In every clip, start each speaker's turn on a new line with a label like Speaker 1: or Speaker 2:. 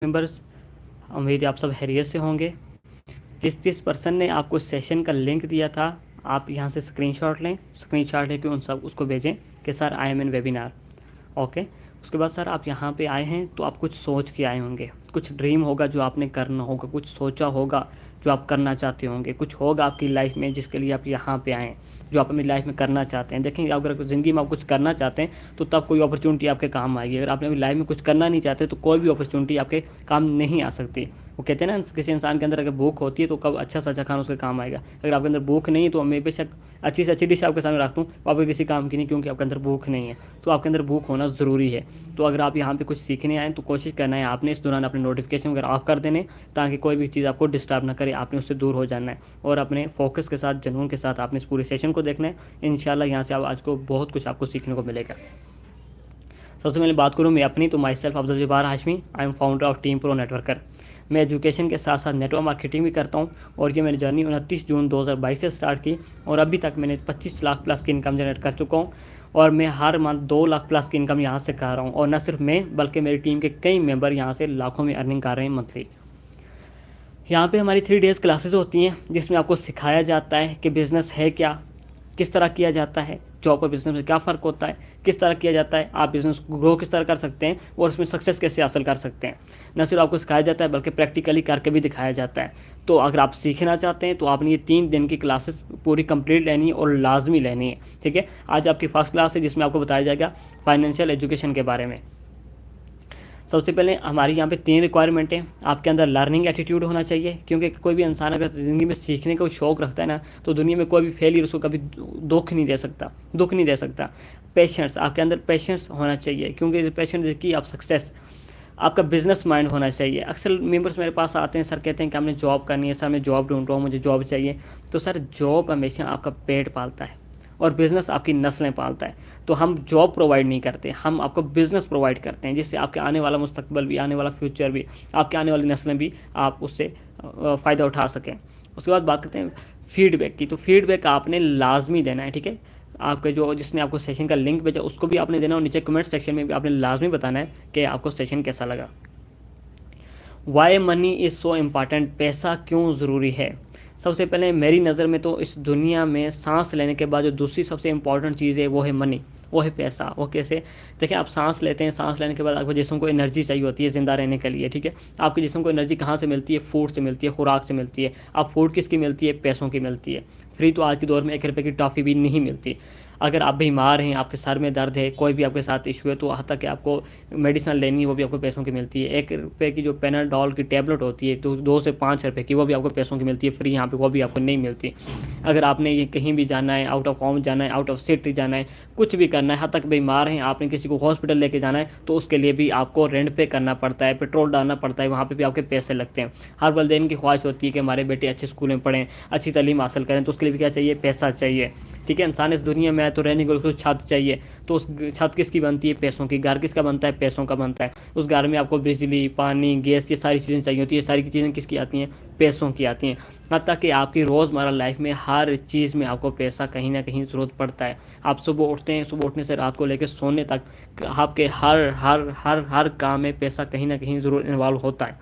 Speaker 1: Members, उम्मीद है आप सब खैरियत से होंगे। जिस जिस पर्सन ने आपको सेशन का लिंक दिया था, आप यहाँ से स्क्रीनशॉट लें, स्क्रीनशॉट लेके उन सब उसको भेजें कि sir I am in webinar. Okay, उसके बाद सर आप यहाँ पे आए हैं तो आप कुछ सोच के आए होंगे, कुछ ड्रीम होगा जो आपने करना होगा, कुछ सोचा होगा जो आप करना चाहते होंगे, कुछ होगा आपकी लाइफ में जिसके लिए आप यहाँ पे आएँ, जो आप अपनी लाइफ में करना चाहते हैं। देखें, अगर ज़िंदगी में आप कुछ करना चाहते हैं तो तब कोई अपॉर्चुनिटी आपके काम आएगी। अगर आपने अपनी लाइफ में कुछ करना नहीं चाहते तो कोई भी अपॉर्चुनिटी आपके काम नहीं आ सकती। वो कहते हैं ना, किसी इंसान के अंदर अगर भूख होती है तो कब अच्छा सा अच्छा खाना उसके काम आएगा। अगर आपके अंदर भूख नहीं है तो मैं बेशक अच्छी से अच्छी डिश आपके सामने रखता हूँ, वो आपके किसी काम की नहीं, क्योंकि आपके अंदर भूख नहीं है। तो आपके अंदर भूख होना ज़रूरी है। तो अगर आप यहाँ पे कुछ सीखने आए तो कोशिश करना है आपने इस दौरान अपने नोटिफिकेशन वगैरह ऑफ कर देने, ताकि कोई भी चीज़ आपको डिस्टर्ब ना करे। आपने उससे दूर हो जाना है और अपने फोकस के साथ, जुनून के साथ आपने इस पूरे सेशन को देखना है। इंशाल्लाह यहाँ से आप आज को बहुत कुछ आपको सीखने को मिलेगा। सबसे पहले बात करूँ मैं अपनी, तो my self Abdul Jabbar Hashmi, I am founder of team pro networker. मैं एजुकेशन के साथ साथ नेटवर्क मार्केटिंग भी करता हूँ और ये मेरी जर्नी 29 जून 2022 से स्टार्ट की और अभी तक मैंने 25 लाख प्लस की इनकम जनरेट कर चुका हूँ और मैं हर मंथ 2 लाख प्लस की इनकम यहाँ से कर रहा हूँ। और न सिर्फ मैं बल्कि मेरी टीम के कई मेंबर यहाँ से लाखों में अर्निंग कर रहे हैं मंथली। यहाँ पे हमारी 3 डेज़ क्लासेस होती हैं जिसमें आपको सिखाया जाता है कि बिज़नेस है क्या, किस तरह किया जाता है, जॉब और बिज़नेस में क्या फ़र्क होता है, किस तरह किया जाता है, आप बिज़नेस को ग्रो किस तरह कर सकते हैं और उसमें सक्सेस कैसे हासिल कर सकते हैं। न सिर्फ आपको सिखाया जाता है बल्कि प्रैक्टिकली करके भी दिखाया जाता है। तो अगर आप सीखना चाहते हैं तो आपने ये 3 दिन की क्लासेस पूरी कंप्लीट लेनी है और लाजमी लेनी है। ठीक है, आज आपकी फर्स्ट क्लास है जिसमें आपको बताया जाएगा फाइनेंशियल एजुकेशन के बारे में। सबसे पहले हमारी यहाँ पे 3 रिक्वायरमेंट है। आपके अंदर लर्निंग एटीट्यूड होना चाहिए, क्योंकि कोई भी इंसान अगर ज़िंदगी में सीखने का शौक़ रखता है ना, तो दुनिया में कोई भी फेलियर उसको कभी दुख नहीं दे सकता। पेशेंस, आपके अंदर पेशेंस होना चाहिए, क्योंकि पेशेंस की आप सक्सेस। आपका बिजनेस माइंड होना चाहिए। अक्सर मेंबर्स मेरे पास आते हैं, सर कहते हैं कि हमने जॉब करनी है, सर मैं जॉब ढूंढ रहा हूँ, मुझे जॉब चाहिए। तो सर जॉब हमेशा आपका पेट पालता है और बिज़नेस आपकी नस्लें पालता है। तो हम जॉब प्रोवाइड नहीं करते, हम आपको बिज़नेस प्रोवाइड करते हैं, जिससे आपके आने वाला मुस्तकबिल भी, आने वाला फ्यूचर भी, आपके आने वाली नस्लें भी आप उससे फ़ायदा उठा सकें। उसके बाद बात करते हैं फीडबैक की। तो फीडबैक आपने लाजमी देना है। ठीक है, आपके जिसने आपको सेशन का लिंक भेजा उसको भी आपने देना और नीचे कमेंट सेक्शन में भी आपने लाजमी बताना है कि आपको सेशन कैसा लगा। Why money is so important, पैसा क्यों ज़रूरी है। सबसे पहले मेरी नज़र में तो इस दुनिया में सांस लेने के बाद जो दूसरी सबसे इम्पॉर्टेंट चीज़ है वो है मनी, वो है पैसा। वो कैसे? देखिए, आप सांस लेते हैं, सांस लेने के बाद आपके जिस्म को एनर्जी चाहिए होती है ज़िंदा रहने के लिए। ठीक है, आपके जिस्म को एनर्जी कहाँ से मिलती है? फूड से मिलती है, खुराक से मिलती है। अब फूड किसकी मिलती है? पैसों की मिलती है। फ्री तो आज के दौर में 1 रुपये की टॉफ़ी भी नहीं मिलती। अगर आप बीमार हैं, आपके सर में दर्द है, कोई भी आपके साथ इशू है, तो यहाँ तक कि आपको मेडिसिन लेनी है वो भी आपको पैसों की मिलती है। 1 रुपये की जो पेनाडोल की टैबलेट होती है तो 2 से 5 रुपये की, वो भी आपको पैसों की मिलती है फ्री। यहाँ पे वो भी आपको नहीं मिलती। अगर आपने ये कहीं भी जाना है, आउट ऑफ होम जाना है, आउट ऑफ सिटी जाना है, कुछ भी करना है, यहाँ तक बीमार हैं, आपने किसी को हॉस्पिटल लेके जाना है, तो उसके लिए भी आपको रेंट पे करना पड़ता है, पेट्रोल डालना पड़ता है, वहाँ पे भी आपके पैसे लगते हैं। हर वालिदैन की ख्वाहिश होती है कि हमारे बेटे अच्छे स्कूल में पढ़ें, अच्छी तालीम हासिल करें, तो उसके लिए भी क्या चाहिए? पैसा चाहिए। ठीक है, इंसान इस दुनिया में है तो रहने के लिए उसको छत चाहिए। तो उस छत किसकी बनती है? पैसों की। घर किसका बनता है? पैसों का बनता है। उस घर में आपको बिजली, पानी, गैस, ये सारी चीज़ें चाहिए होती है। ये सारी चीज़ें किसकी आती हैं? पैसों की आती हैं। हत्ता कि आपकी रोज़मर्रा लाइफ में हर चीज़ में आपको पैसा कहीं ना कहीं ज़रूरत पड़ता है। आप सुबह उठते हैं, सुबह उठने से रात को लेकर सोने तक आपके हर हर हर हर काम में पैसा कहीं ना कहीं ज़रूर इन्वॉल्व होता है।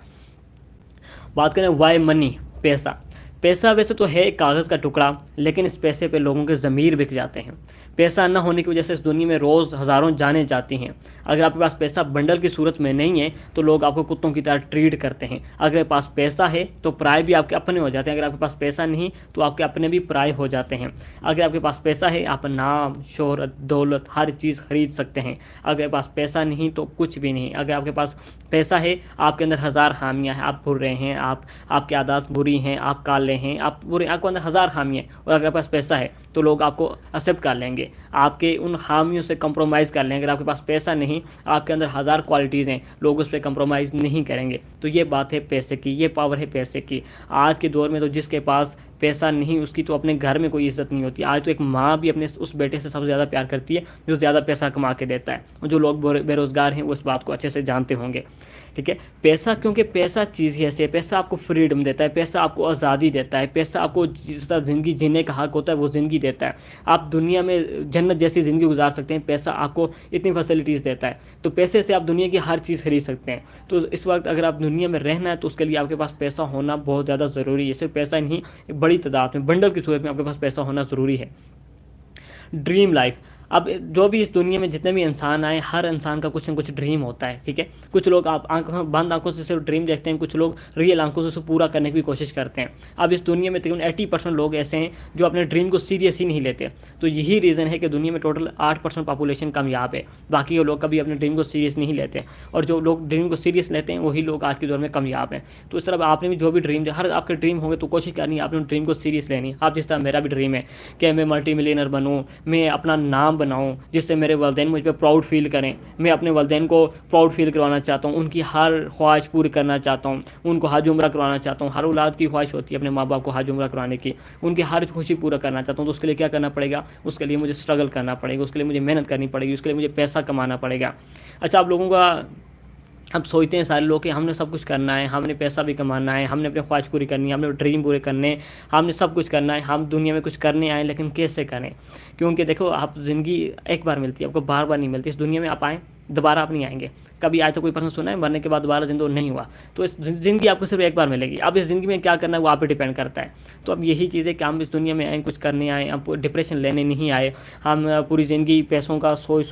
Speaker 1: बात करें वाई मनी, पैसा। पैसा वैसे तो है एक कागज़ का टुकड़ा, लेकिन इस पैसे पे लोगों के ज़मीर बिक जाते हैं। पैसा न होने की वजह से इस दुनिया में रोज़ हज़ारों जानें जाती हैं। अगर आपके पास पैसा बंडल की सूरत में नहीं है तो लोग आपको कुत्तों की तरह ट्रीट करते हैं। अगर आपके पास पैसा है तो पराए भी आपके अपने हो जाते हैं। अगर आपके पास पैसा नहीं तो आपके अपने भी पराए हो जाते हैं। अगर आपके पास पैसा है, आप नाम, शोहरत, दौलत, हर चीज़ खरीद सकते हैं। अगर आपके पास पैसा नहीं तो कुछ भी नहीं। अगर आपके पास पैसा है, आपके अंदर हज़ार खामियाँ हैं, आप बुरे हैं, आपकी आदत बुरी हैं, आप काले हैं, आप बुरे, आपको अंदर हज़ार खामियाँ हैं। और अगर आपके पास पैसा है तो लोग आपको एक्सेप्ट कर लेंगे, आपके उन खामियों से कंप्रोमाइज़ कर लेंगे। अगर आपके पास पैसा नहीं, आपके अंदर हज़ार क्वालिटीज़ हैं, लोग उस पर कंप्रोमाइज़ नहीं करेंगे। तो ये बात है पैसे की, ये पावर है पैसे की। आज के दौर में तो जिसके पास पैसा नहीं उसकी तो अपने घर में कोई इज्जत नहीं होती। आज तो एक माँ भी अपने उस बेटे से सबसे ज़्यादा प्यार करती है जो ज़्यादा पैसा कमा के देता है। और जो लोग बेरोज़गार हैं वो इस बात को अच्छे से जानते होंगे। ठीक है। पैसा, क्योंकि पैसा चीज़ ही ऐसी है, पैसा आपको फ्रीडम देता है, पैसा आपको आज़ादी देता है, पैसा आपको जिस तरह ज़िंदगी जीने का हक होता है वो ज़िंदगी देता है। आप दुनिया में जन्नत जैसी ज़िंदगी गुजार सकते हैं, पैसा आपको इतनी फैसिलिटीज़ देता है। तो पैसे से आप दुनिया की हर चीज़ खरीद सकते हैं। तो इस वक्त अगर आप दुनिया में रहना है तो उसके लिए आपके पास पैसा होना बहुत ज़्यादा ज़रूरी है। सिर्फ पैसा नहीं, बड़ी तादाद में, बंडल की सूरत में आपके पास पैसा होना ज़रूरी है। ड्रीम लाइफ, अब जो भी इस दुनिया में जितने भी इंसान आए, हर इंसान का कुछ न कुछ ड्रीम होता है, ठीक है। कुछ लोग आप बंद आंखों से सिर्फ ड्रीम देखते हैं, कुछ लोग रियल आंखों से उसे पूरा करने की भी कोशिश करते हैं। अब इस दुनिया में तकरीबन 80% लोग ऐसे हैं जो अपने ड्रीम को सीरियस ही नहीं लेते। तो यही रीज़न है कि दुनिया में टोटल 8% पॉपुलेशन कामयाब है, बाकी के लोग कभी अपने ड्रीम को सीरियस नहीं लेते। और जो लोग ड्रीम को सीरियस लेते हैं वही लोग आज के दौर में कामयाब हैं। तो इस तरह आपने भी जो भी ड्रीम, हर आपके ड्रीम होंगे तो कोशिश करनी है आपने ड्रीम को सीरियस लेनी। आप जिस तरह मेरा भी ड्रीम है कि मैं मल्टी मिलियनर बनूँ, मैं अपना नाम बनाऊँ जिससे मेरे वालिदैन मुझ पर प्राउड फील करें। मैं अपने वालिदैन को प्राउड फील करवाना चाहता हूँ, उनकी हर ख्वाहिश पूरी करना चाहता हूँ, उनको हज उम्रा करवाना चाहता हूँ। हर औलाद की ख्वाहिश होती है अपने माँ बाप को हज उम्रा कराने की, उनकी हर खुशी पूरा करना चाहता हूँ। तो उसके लिए क्या करना पड़ेगा? उसके लिए मुझे स्ट्रगल करना पड़ेगा, उसके लिए मुझे मेहनत करनी पड़ेगी, उसके लिए मुझे पैसा कमाना पड़ेगा। अच्छा, आप लोगों का अब सोचते हैं सारे लोग कि हमने सब कुछ करना है, हमने पैसा भी कमाना है, हमने अपनी ख्वाहिश पूरी करनी है, हमने ड्रीम पूरे करने, हमने सब कुछ करना है, हम दुनिया में कुछ करने आए, लेकिन कैसे करें? क्योंकि देखो, आप ज़िंदगी एक बार मिलती है, आपको बार बार नहीं मिलती। इस दुनिया में आप आएँ, दोबारा आप नहीं आएंगे। कभी आए तो कोई पर्सन सुना है मरने के बाद दोबारा जिंदा नहीं हुआ? तो इस ज़िंदगी आपको सिर्फ एक बार मिलेगी। अब इस ज़िंदगी में क्या करना है वो आप पे डिपेंड करता है। तो अब यही चीज़ है कि हम इस दुनिया में आए, कुछ करने आए, हम डिप्रेशन लेने नहीं आए। हम पूरी ज़िंदगी पैसों का सोच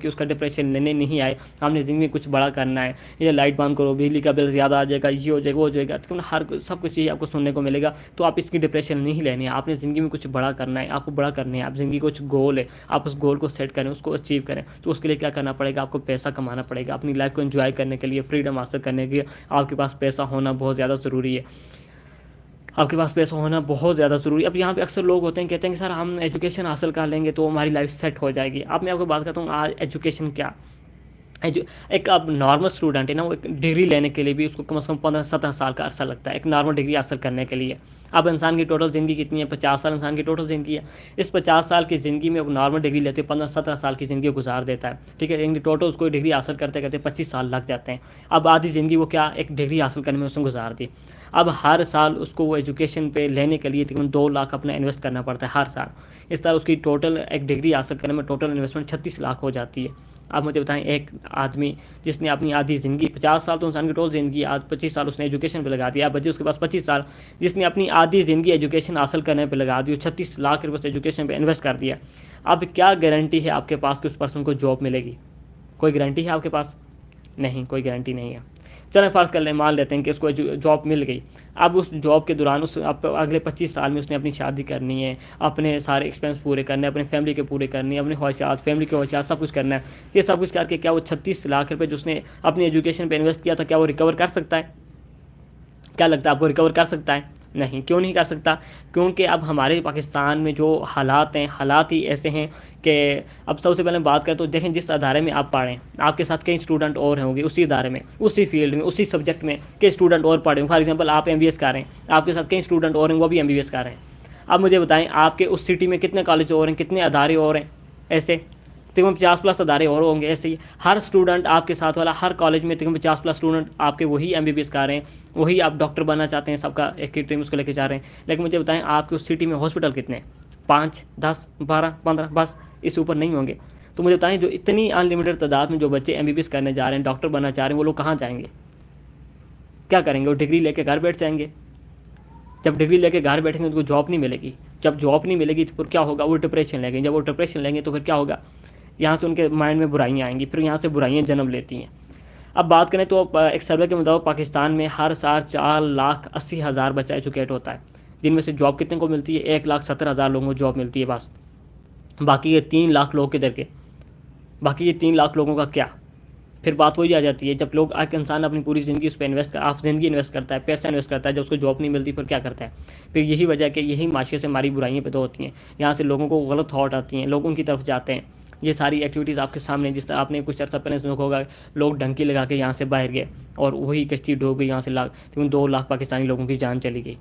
Speaker 1: के उसका डिप्रेशन लेने नहीं आए। हमने ज़िंदगी में कुछ बड़ा करना है। ये लाइट बंद करो, बिजली का बिल ज़्यादा आ जाएगा, ये हो जाएगा, वो हो जाएगा, तो हर सब कुछ चीज़ आपको सुनने को मिलेगा। तो आप इसकी डिप्रेशन नहीं लेनी है। आपने ज़िंदगी में कुछ बड़ा करना है, आपको बड़ा करना है। आप ज़िंदगी कुछ गोल है, आप उस गोल को सेट करें, उसको अचीव करें। तो उसके लिए क्या करना पड़ेगा? आपको पैसा कमाना पड़ेगा। अपनी लाइफ को एंजॉय करने के लिए, फ्रीडम हासिल करने के लिए आपके पास पैसा होना बहुत ज़्यादा ज़रूरी है। आपके पास पैसा होना बहुत ज़्यादा ज़रूरी है। अब यहाँ पे अक्सर लोग होते हैं, कहते हैं कि सर हम एजुकेशन हासिल कर लेंगे तो हमारी लाइफ सेट हो जाएगी। अब मैं आपको बात करता हूँ, आज एजुकेशन क्या, एक अब नॉर्मल स्टूडेंट है ना, वो एक डिग्री लेने के लिए भी उसको कम से कम 15-17 साल का अरसा लगता है, एक नॉर्मल डिग्री हासिल करने के लिए। अब इंसान की टोटल ज़िंदगी कितनी है? 50 साल इंसान की टोटल ज़िंदगी है। इस 50 साल की ज़िंदगी में वो नॉर्मल डिग्री लेते 15-17 साल की ज़िंदगी गुजार देता है, ठीक है। लेकिन टोटल उसको डिग्री हासिल करते करते 25 साल लग जाते हैं। अब आधी ज़िंदगी वो क्या एक डिग्री हासिल करने में उसने गुजार दी। अब हर साल उसको वो एजुकेशन पे लेने के लिए तकरीबन 2 लाख अपना इन्वेस्ट करना पड़ता है हर साल। इस तरह उसकी टोटल एक डिग्री हासिल करने में टोटल इन्वेस्टमेंट 36 लाख हो जाती है। आप मुझे बताएं, एक आदमी जिसने अपनी आधी ज़िंदगी, 50 साल तो इंसान की टोटल ज़िंदगी, आज 25 साल उसने एजुकेशन पे लगा दिया, बचे उसके पास 25 साल, जिसने अपनी आधी ज़िंदगी एजुकेशन हासिल करने पे लगा दी, 36 लाख रुपये एजुकेशन पे इन्वेस्ट कर दिया। अब क्या गारंटी है आपके पास कि उस पर्सन को जॉब मिलेगी? कोई गारंटी है आपके पास? नहीं, कोई गारंटी नहीं है। चलें फ़र्ज़ कर लें, मान लेते हैं कि उसको जॉब मिल गई। अब उस जॉब के दौरान उस अगले 25 साल में उसने अपनी शादी करनी है, अपने सारे एक्सपेंस पूरे करने हैं, अपने फैमिली के पूरे करनी है, अपने ख्वाहिशात, फैमिली के ख्वाहिशात सब कुछ करना है। ये सब कुछ करके क्या वो 36 लाख रुपए जो उसने अपनी एजुकेशन पे इन्वेस्ट किया था, क्या वो रिकवर कर सकता है? क्या लगता है आपको, रिकवर कर सकता है? नहीं। क्यों नहीं कर सकता? क्योंकि अब हमारे पाकिस्तान में जो हालात हैं, हालात ही ऐसे हैं कि अब सबसे पहले बात करें तो देखें, जिस अदारे में आप पढ़ें, आपके साथ कई स्टूडेंट और होंगे उसी अदारे में, उसी फील्ड में, उसी सब्जेक्ट में कई स्टूडेंट और पढ़े होंगे। फॉर एग्जांपल आप MBBS कर रहे हैं, आपके साथ कई स्टूडेंट और हैं, वो भी MBBS कर रहे हैं। अब मुझे बताएं, आपके उस सिटी में कितने कॉलेज और हैं, कितने अदारे और हैं? ऐसे तकरीबन 50+ अदारे और होंगे। ऐसे ही हर स्टूडेंट आपके साथ वाला, हर कॉलेज में तकरीबन 50+ स्टूडेंट आपके वही MBBS कर रहे हैं, वही आप डॉक्टर बनना चाहते हैं, सबका एक ही ड्रीम उसको लेके जा रहे हैं। लेकिन मुझे बताएं, आपके उस सिटी में हॉस्पिटल कितने? 5, 10, 12, 15, बस इससे ऊपर नहीं होंगे। तो मुझे बताएं, जो इतनी अनलिमिटेड तादाद में जो बच्चे MBBS करने जा रहे हैं, डॉक्टर बनना चाह रहे हैं, वो लोग कहाँ जाएंगे? क्या करेंगे? वो डिग्री लेके घर बैठ जाएंगे। जब डिग्री लेके घर बैठेंगे तो जॉब नहीं मिलेगी। जब जॉब नहीं मिलेगी तो फिर क्या होगा? वो डिप्रेशन लेंगे। जब वो डिप्रेशन लेंगे तो फिर क्या होगा? यहाँ से उनके माइंड में बुराइयाँ आएंगी, फिर यहाँ से बुराइयाँ जन्म लेती हैं। अब बात करें तो एक सर्वे के मुताबिक पाकिस्तान में हर साल 4,80,000 बच्चा एजुकेट होता है, जिनमें से जॉब कितने को मिलती है? 1,70,000 लोगों को जॉब मिलती है बस। बाकी ये 3 लाख लोग किधर के? बाकी ये 3 लाख लोगों का क्या? फिर बात वही आ जाती है, जब लोग एक इंसान अपनी पूरी ज़िंदगी उस पर आप ज़िंदगी इन्वेस्ट करता है, पैसा इन्वेस्ट करता है, जब उसको जॉब नहीं मिलती फिर क्या करता है? फिर यही वजह कि यही माशरे से हमारी बुराइयाँ पैदा होती हैं। यहाँ से लोगों को गलत थॉट आती हैं, लोग उनकी तरफ जाते हैं। ये सारी एक्टिविटीज़ आपके सामने, जिस तरह आपने कुछ अर्सा पहले सुना होगा, लोग डंकी लगा के यहाँ से बाहर गए और वही कश्ती डूब गई, यहाँ से 2 लाख पाकिस्तानी लोगों की जान चली गई।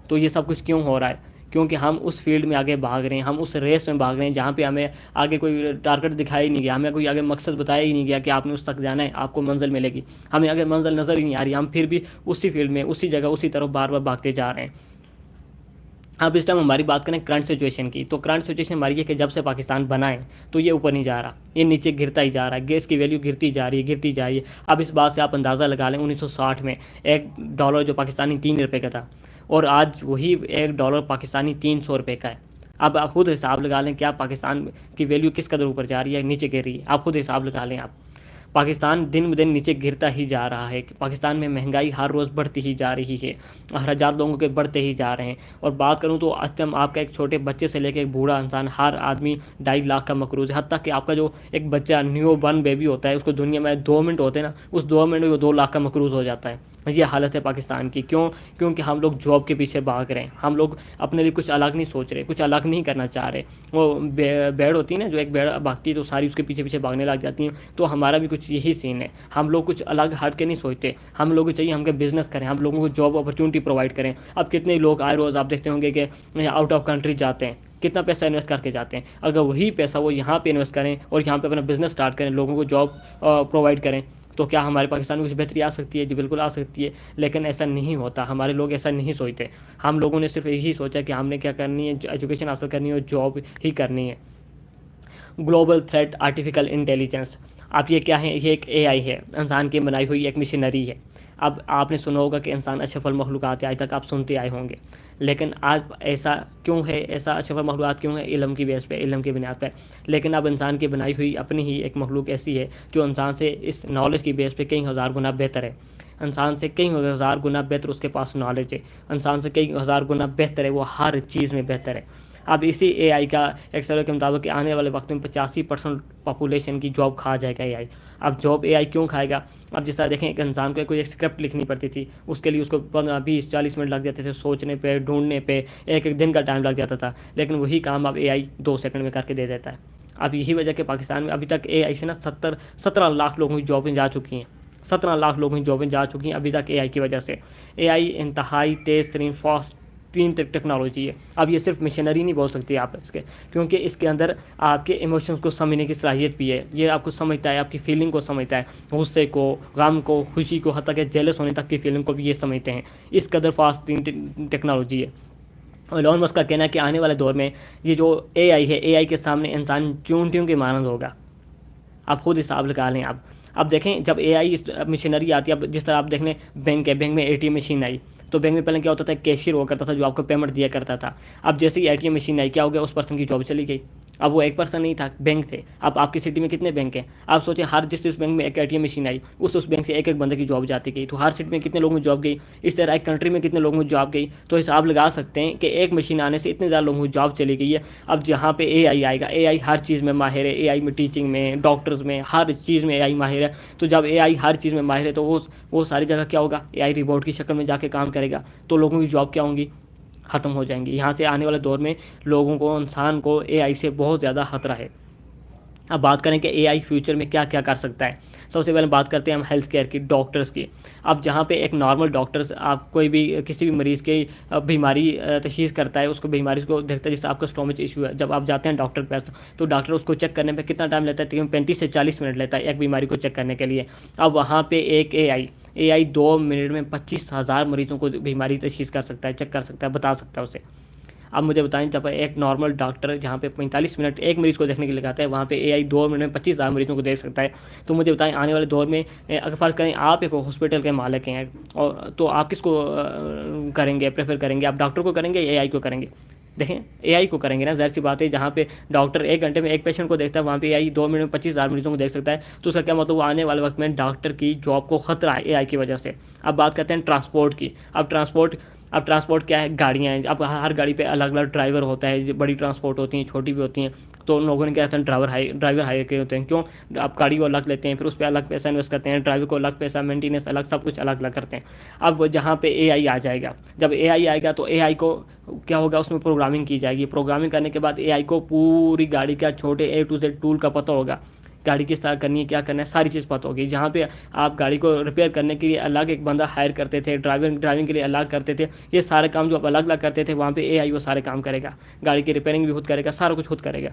Speaker 1: तो ये सब कुछ क्यों हो रहा है? क्योंकि हम उस फील्ड में आगे भाग रहे हैं, हम उस रेस में भाग रहे हैं जहाँ पे हमें आगे कोई टारगेट दिखाया ही नहीं गया, हमें कोई आगे मकसद बताया ही नहीं गया कि आपने उस तक जाना है, आपको मंजिल मिलेगी। हमें आगे मंजिल नज़र ही नहीं आ रही, हम फिर भी उसी फील्ड में, उसी जगह, उसी तरफ बार बार भागते जा रहे हैं। अब इस टाइम हमारी बात करें करंट सिचुएशन की, तो करंट सिचुएशन हमारी है कि जब से पाकिस्तान बना है तो ये ऊपर नहीं जा रहा, ये नीचे गिरता ही जा रहा है। गैस की वैल्यू गिरती जा रही है, गिरती जा रही है। अब इस बात से आप अंदाज़ा लगा लें, 1960 में $1 जो पाकिस्तानी 3 रुपये का था, और आज वही $1 पाकिस्तानी 300 रुपये का है। अब आप खुद हिसाब लगा लें क्या पाकिस्तान की वैल्यू किस कदर ऊपर जा रही है, नीचे गिर रही है। आप खुद हिसाब लगा लें। आप पाकिस्तान दिन ब दिन नीचे गिरता ही जा रहा है। पाकिस्तान में महंगाई हर रोज़ बढ़ती ही जा रही है, अखराजात लोगों के बढ़ते ही जा रहे हैं। और बात करूं तो आज तक आपका एक छोटे बच्चे से लेकर एक बूढ़ा इंसान, हर आदमी 2.5 लाख का मकरूज़ है। हत्ता कि आपका जो एक बच्चा न्यू बर्न बेबी होता है, उसको दुनिया में 2 मिनट होते हैं ना, उस 2 मिनट में वो 2 लाख का मकरूज़ हो जाता है। ये हालत है पाकिस्तान की। क्यों? क्योंकि हम लोग जॉब के पीछे भाग रहे हैं, हम लोग अपने लिए कुछ अलग नहीं सोच रहे, कुछ अलग नहीं करना चाह रहे। वो भेड़ होती है ना, जो एक भेड़ भागती है तो सारी उसके पीछे पीछे भागने लग जाती हैं। तो हमारा भी कुछ यही सीन है। हम लोग कुछ अलग हट के नहीं सोचते, हम लोगों को चाहिए हम बिज़नेस करें, हम लोगों को जॉब अपॉर्चुनिटी प्रोवाइड करें। अब कितने लोग आए रोज़ आप देखते होंगे कि आउट ऑफ कंट्री जाते हैं, कितना पैसा इन्वेस्ट करके जाते हैं। अगर वही पैसा वो यहाँ पे इन्वेस्ट करें और यहाँ पे अपना बिज़नेस स्टार्ट करें, लोगों को जॉब प्रोवाइड करें, तो क्या हमारे पाकिस्तान में कुछ बेहतरी आ सकती है? जी बिल्कुल आ सकती है। लेकिन ऐसा नहीं होता, हमारे लोग ऐसा नहीं सोचते। हम लोगों ने सिर्फ यही सोचा कि हमने क्या करनी है, एजुकेशन हासिल करनी है और जॉब ही करनी है। ग्लोबल थ्रेट आर्टिफिशियल इंटेलिजेंस, अब ये क्या है? ये एक एआई है, इंसान की बनाई हुई एक मशीनरी है। अब आपने सुना होगा कि इंसान अशरफुल मखलूक़ात है, आज तक आप सुनते आए होंगे। लेकिन आज ऐसा क्यों है? ऐसा अशरफुल मखलूक़ात क्यों है? इल्म की बेस पे, इल्म की बुनियाद पर। लेकिन अब इंसान की बनाई हुई अपनी ही एक मखलूक ऐसी है जो इंसान से इस नॉलेज की बेस पे कई हज़ार गुना बेहतर है। इंसान से कई हज़ार गुना बेहतर उसके पास नॉलेज है, इंसान से कई हज़ार गुना बेहतर है, वो हर चीज़ में बेहतर है। अब इसी एआई का एक सर्वे के मुताबिक आने वाले वक्त में 85% पॉपुलेशन की जॉब खा जाएगा एआई। अब जॉब एआई क्यों खाएगा? अब जिस तरह देखें, एक इंसान को कोई एक स्क्रिप्ट लिखनी पड़ती थी, उसके लिए उसको 15, 20, 40 मिनट लग जाते थे सोचने पे, ढूंढने पे, एक एक दिन का टाइम लग जाता था। लेकिन वही काम अब एआई 2 सेकंड में करके दे देता है। अब यही वजह कि पाकिस्तान में अभी तक एआई से ना 17 लाख लोगों की जॉबें जा चुकी हैं। 17 लाख लोगों की जॉबें जा चुकी हैं अभी तक एआई की वजह से। एआई इंतहाई तेज़ तरीन फास्ट तीन टेक्नोलॉजी है। अब ये सिर्फ मशीनरी नहीं बोल सकती आप इसके, क्योंकि इसके अंदर आपके इमोशंस को समझने की सलाहियत भी है। ये आपको समझता है, आपकी फीलिंग को समझता है, गुस्से को, गम को, खुशी को, हत्ता कि जेलस होने तक की फीलिंग को भी ये समझते हैं। इस कदर फास्ट तीन टेक्नोलॉजी है। और एलन मस्क का कहना है कि आने वाले दौर में ये जो एआई है, एआई के सामने इंसान चूंटियों के मानंद होगा। आप खुद हिसाब लगा लें। आप अब देखें, जब एआई मशीनरी आती है, अब जिस तरह आप देख लें, बैंक है, बैंक में एटीएम मशीन आई, तो बैंक में पहले क्या होता था, कैशियर हुआ करता था जो आपको पेमेंट दिया करता था। अब जैसे ही एटीएम मशीन आई, क्या हो गया, उस पर्सन की जॉब चली गई। अब वो एक पर्सन नहीं था, बैंक थे। अब आपकी सिटी में कितने बैंक हैं? आप सोचें, हर जिस बैंक में एक एटीएम मशीन आई, उस बैंक से एक एक बंदे की जॉब जाती गई, तो हर सिटी में कितने लोगों की जॉब गई। इस तरह एक कंट्री में कितने लोगों की जॉब गई। तो हिसाब लगा सकते हैं कि एक मशीन आने से इतने ज़्यादा लोगों की जॉब चली गई है। अब जहाँ पे एआई आएगा, एआई हर चीज़ में माहिर है, एआई में टीचिंग में, डॉक्टर्स में, हर चीज़ में एआई माहिर है। तो जब एआई हर चीज़ में माहिर है, तो वो सारी जगह क्या होगा, एआई रिबोट की शक्ल में जाके काम करेगा, तो लोगों की जॉब क्या होंगी, ख़त्म हो जाएंगी। यहाँ से आने वाले दौर में लोगों को, इंसान को एआई से बहुत ज़्यादा खतरा है। अब बात करें कि एआई फ्यूचर में क्या क्या कर सकता है। सबसे पहले बात करते हैं हम हेल्थ केयर की, डॉक्टर्स की। अब जहाँ पे एक नॉर्मल डॉक्टर्स, आप कोई भी किसी भी मरीज़ की बीमारी तशखीस करता है, उसको बीमारी को देखता है, जैसे आपका स्टोमच इशू है, जब आप जाते हैं डॉक्टर के पास, तो डॉक्टर उसको चेक करने पे कितना टाइम लेता है, तकरीबन 35 से 40 मिनट लेता है एक बीमारी को चेक करने के लिए। अब वहाँ पे एक एआई 2 मिनट में 25,000 मरीज़ों को बीमारी तशखीस कर सकता है, चेक कर सकता है, बता सकता है उसे। अब मुझे बताएं, जब एक नॉर्मल डॉक्टर जहाँ पे 45 मिनट एक मरीज़ को देखने के लिए लगाता है, वहाँ पे एआई 2 मिनट में 25,000 मरीजों को देख सकता है। तो मुझे बताएं, आने वाले दौर में अगर फ़र्ज़ करें आप एक हॉस्पिटल के मालिक हैं, और तो आप किसको करेंगे, प्रेफर करेंगे? आप डॉक्टर को करेंगे या एआई को करेंगे? देखें, एआई को करेंगे ना, ज़ाहिर सी बात है। जहाँ पे डॉक्टर 1 घंटे में एक पेशेंट को देखता है, वहाँ पे एआई 2 मिनट में 25,000 मरीजों को देख सकता है। तो उसका क्या मतलब, वो आने वाले वक्त में डॉक्टर की जॉब को ख़तरा है एआई की वजह से। अब बात करते हैं ट्रांसपोर्ट की। अब ट्रांसपोर्ट क्या है, गाड़ियाँ हैं। अब हर गाड़ी पे अलग अलग ड्राइवर होता है, जो बड़ी ट्रांसपोर्ट होती हैं, छोटी भी होती हैं। तो उन लोगों ने क्या कहते हैं, ड्राइवर हायर किए होते हैं। क्यों? आप गाड़ी को अलग लेते हैं, फिर उस पर अलग पैसा इन्वेस्ट करते हैं, ड्राइवर को अलग पैसा, मेंटेनेंस अलग, सब कुछ अलग अलग करते हैं। अब जहाँ पे एआई आ जाएगा, जब एआई आएगा तो एआई को क्या होगा, उसमें प्रोग्रामिंग की जाएगी। प्रोग्रामिंग करने के बाद एआई को पूरी गाड़ी का छोटे A to Z टूल का पता होगा गाड़ी किस तरह करनी है, क्या करना है, सारी चीज़ पता होगी। जहाँ पे आप गाड़ी को रिपेयर करने के लिए अलग एक बंदा हायर करते थे, ड्राइविंग के लिए अलग करते थे, ये सारे काम जो आप अलग अलग करते थे, वहाँ पे एआई वो सारे काम करेगा। गाड़ी की रिपेयरिंग भी खुद करेगा, सारा कुछ खुद करेगा।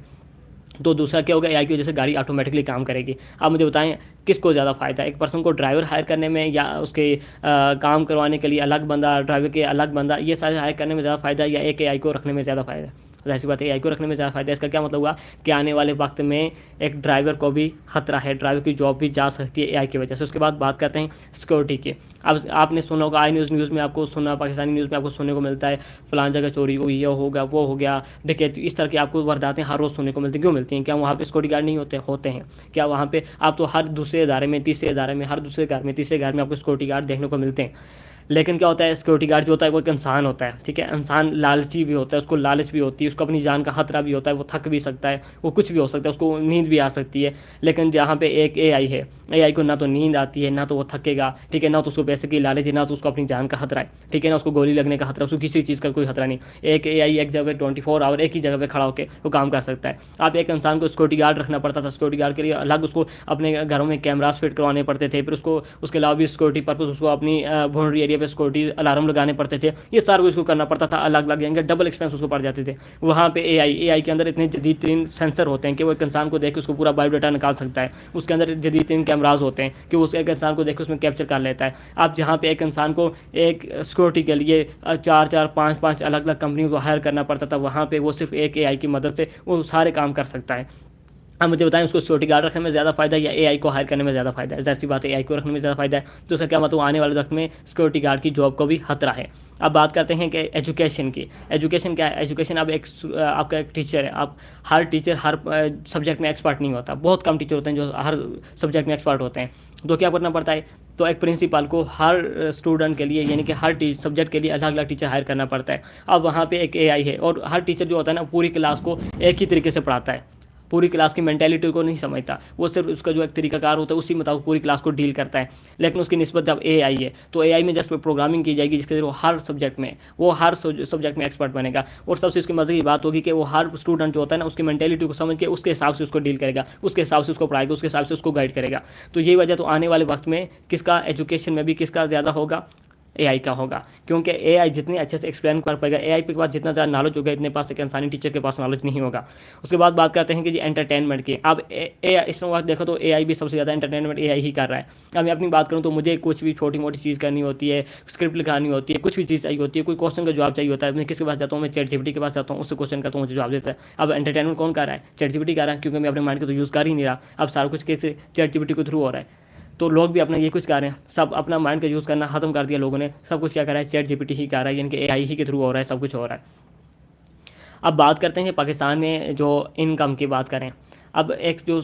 Speaker 1: तो दूसरा क्या होगा, एआई की वजह से गाड़ी ऑटोमेटिकली काम करेगी। आप मुझे बताएं किसको ज़्यादा फ़ायदा है, एक पर्सन को ड्राइवर हायर करने में या उसके काम करवाने के लिए अलग बंदा, ड्राइवर के अलग बंदा, ये सारे हायर करने में ज़्यादा फ़ायदा है या एक एआई को रखने में ज़्यादा फ़ायदा है? ज़ाहिर सी बात है एआई को रखने में ज़्यादा फ़ायदा है। इसका क्या मतलब हुआ कि आने वाले वक्त में एक ड्राइवर को भी खतरा है, ड्राइवर की जॉब भी जा सकती है एआई की वजह से। उसके बाद बात करते हैं सिक्योरिटी की। अब आपने सुना होगा, आई न्यूज़ में आपको सुना, पाकिस्तानी न्यूज़ में आपको सुनने को मिलता है फलान जगह चोरी हुई, ये होगा, वो हो गया, डकैती, इस तरह की आपको वारदातें हर रोज़ सुनने को मिलती हैं। क्यों मिलती हैं? क्या वहाँ पे सिक्योरिटी गार्ड नहीं होते हैं? क्या वहाँ पे आप तो हर दूसरे इदारे में, तीसरे इदारे में, हर दूसरे घर में, तीसरे घर में आपको सिक्योरिटी गार्ड देखने को मिलते हैं। लेकिन क्या होता है, सिक्योरिटी गार्ड जो होता है वो एक इंसान होता है, ठीक है। इंसान लालची भी होता है, उसको लालच भी होती है, उसको अपनी जान का खतरा भी होता है, वो थक भी सकता है, वो कुछ भी हो सकता है, उसको नींद भी आ सकती है। लेकिन जहाँ पे एक एआई है, एआई को ना तो नींद आती है, ना तो वो थकेगा, ठीक है, ना तो उसको पैसे की लालच है, ना तो उसको अपनी जान का खतरा है, ठीक है, ना उसको गोली लगने का खतरा, उसको किसी चीज़ का कोई खतरा नहीं। एक एआई एक जगह 24 आवर एक ही जगह पे खड़ा होकर वो काम कर सकता है। आप एक इंसान को सिक्योरिटी गार्ड रखना पड़ता था, सिक्योरिटी गार्ड के लिए अलग उसको अपने घरों में कैमरास फिट करवाने पड़ते थे, फिर उसको उसके अलावा भी सिक्योरिटी पर्पस उसको अपनी बाउंड्री एरिया पे सिक्योरिटी अलार्म लगाने पड़ते थे, ये सारा कुछ उसको करना पड़ता था, अलग अलग जाएंगे, डबल एक्सपेंस उसको पड़ जाते थे। वहाँ पे एआई के अंदर इतने जदीद तरीन सेंसर होते हैं कि वो एक इंसान को देख के उसको पूरा बायोडाटा निकाल सकता है। उसके अंदर जदीद तरीन कैमराज होते हैं कि उस एक इंसान को देख के उसमें कैप्चर कर लेता है। आप जहाँ पे एक इंसान को एक सिक्योरिटी के लिए 4-4, 5-5 अलग अलग कंपनियों को हायर करना पड़ता था, वहाँ पे वो सिर्फ एक एआई की मदद से वो सारे काम कर सकता है। अब मुझे बताएं उसको सिक्योरिटी गार्ड रखने में ज़्यादा फायदा है या एआई को हायर करने में ज़्यादा फायदा है? ज़ाहिर सी बात है एआई को रखने में ज़्यादा फायदा है। तो उसका क्या मतलब, आने वाले वक्त में सिक्योरिटी गार्ड की जॉब को भी खतरा है। अब बात करते हैं कि एजुकेशन की। एजुकेशन क्या है? एजुकेशन अब आपका एक टीचर है, आप हर टीचर हर सब्जेक्ट में एक्सपर्ट नहीं होता, बहुत कम टीचर होते हैं जो हर सब्जेक्ट में एक्सपर्ट होते हैं। तो क्या करना पड़ता है, तो एक प्रिंसिपल को हर स्टूडेंट के लिए यानी कि हर सब्जेक्ट के लिए अलग अलग टीचर हायर करना पड़ता है। अब वहाँ पे एक एआई है और हर टीचर जो होता है ना पूरी क्लास को एक ही तरीके से पढ़ाता है, पूरी क्लास की मेंटेलिटी को नहीं समझता, वो सिर्फ उसका जो एक तरीकाकार होता है उसी मुताबिक पूरी क्लास को डील करता है। लेकिन उसकी निस्बत जब एआई है तो एआई में जस्ट प्रोग्रामिंग की जाएगी जिसके जरिए वो हर सब्जेक्ट में एक्सपर्ट बनेगा। और सबसे उसकी मजे की बात होगी कि वो हर स्टूडेंट जो होता है ना उसकी मेंटेलिटी को समझ के उसके हिसाब से उसको डील करेगा, उसके हिसाब से उसको पढ़ाएगा, उसके हिसाब से उसको गाइड करेगा। तो यही वजह तो आने वाले वक्त में किसका एजुकेशन में भी किसका ज़्यादा होगा, एआई का होगा। क्योंकि एआई जितने अच्छे से एक्सप्लेन कर पाएगा, एआई के पास जितना ज़्यादा नॉलेज होगा, इतने पास एक इंसानी टीचर के पास नॉलेज नहीं होगा। उसके बाद बात करते हैं कि जी एंटरटेनमेंट की। अब इस वक्त देखो तो एआई भी सबसे ज़्यादा एंटरटेनमेंट एआई ही कर रहा है। अब मैं अपनी बात करूँ तो मुझे कुछ भी छोटी मोटी चीज़ करनी होती है, स्क्रिप्ट लिखानी होती है, कुछ भी चीज़ चाहिए होती है, कोई क्वेश्चन का जवाब चाहिए होता है, मैं किसके पास जाता हूँ, मैं ChatGPT के पास जाता हूँ, उससे क्वेश्चन करता हूँ, मुझे जवाब देता है। अब एंटरटेनमेंट कौन कर रहा है? ChatGPT कर रहा है, क्योंकि मैं अपने माइंड को तो यूज़ कर ही नहीं रहा। अब सारा कुछ कैसे ChatGPT के थ्रू हो रहा है। तो लोग भी अपना ये कुछ कर रहे हैं, सब अपना माइंड का यूज़ करना खत्म कर दिया लोगों ने, सब कुछ क्या कर रहा है, ChatGPT ही कर रहा है, यानी कि एआई ही के थ्रू हो रहा है, सब कुछ हो रहा है। अब बात करते हैं पाकिस्तान में जो इनकम की बात करें। अब एक जो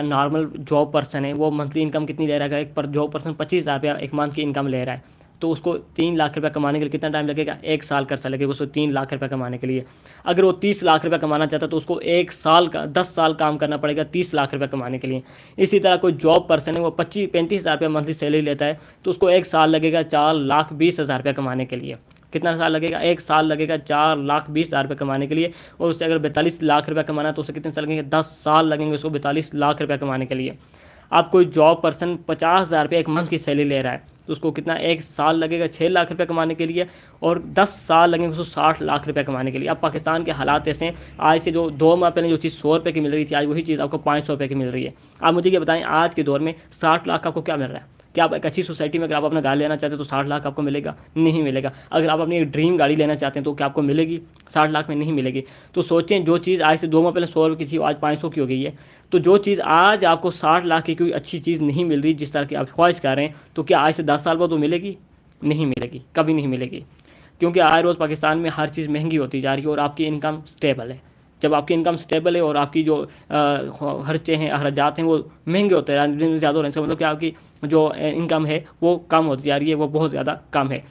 Speaker 1: नॉर्मल जॉब पर्सन है वो मंथली इनकम कितनी ले रहा है? एक पर जॉब पर्सन 25,000 रुपया एक मंथ की इनकम ले रहा है, तो उसको 3 लाख रुपया कमाने के लिए कितना टाइम लगेगा? 1 साल का अर्सा लगेगा उसको 3 लाख रुपया कमाने के लिए। अगर वो 30 लाख रुपया कमाना चाहता है तो उसको 1 साल का 10 साल काम करना पड़ेगा 30 लाख रुपया कमाने के लिए। इसी तरह कोई जॉब पर्सन है वो 25-35,000 रुपया मंथली सैलरी लेता है, तो उसको 1 साल लगेगा 4,20,000 रुपया कमाने के लिए। कितना साल लगेगा? 1 साल लगेगा 4,20,000 रुपये कमाने के लिए। और उससे अगर 42 लाख रुपया कमाना है तो उसे कितने साल लगेंगे? 10 साल लगेंगे उसको 42 लाख रुपया कमाने के लिए। अब कोई जॉब पर्सन 50,000 रुपये एक मंथ की सैलरी ले रहा है तो उसको कितना 1 साल लगेगा 6 लाख रुपये कमाने के लिए, और 10 साल लगेंगे उसको 60 लाख रुपये कमाने के लिए। अब पाकिस्तान के हालात ऐसे हैं, आज से जो 2 माह पहले जो चीज़ 100 रुपये की मिल रही थी, आज वही चीज़ आपको 500 रुपये की मिल रही है। आप मुझे ये बताएं आज के दौर में 60 लाख आपको क्या मिल रहा है? क्या आप एक अच्छी सोसाइटी में अगर आप अपना गाड़ी लेना चाहते हैं तो 60 लाख आपको मिलेगा? नहीं मिलेगा। अगर आप अपनी एक ड्रीम गाड़ी लेना चाहते हैं तो क्या आपको मिलेगी? 60 लाख में नहीं मिलेगी। तो सोचें, जो चीज़ आज से 2 माह पहले 100 रुपये की थी आज 500 की हो गई है, तो जो चीज़ आज आपको 60 लाख की कोई अच्छी चीज़ नहीं मिल रही जिस तरह की आप ख्वाहिश कर रहे हैं, तो क्या आज से 10 साल बाद वो मिलेगी? नहीं मिलेगी, कभी नहीं मिलेगी। क्योंकि आए रोज़ पाकिस्तान में हर चीज़ महंगी होती जा रही है और आपकी इनकम स्टेबल है। जब आपकी इनकम स्टेबल है और आपकी जो खर्चे हैं, अखराजात हैं, वो महंगे होते हैं, दिन में ज़्यादा हो रहे हैं, इसका मतलब क्या आपकी जो इनकम है वो कम होती जा रही है, वो बहुत ज़्यादा कम है।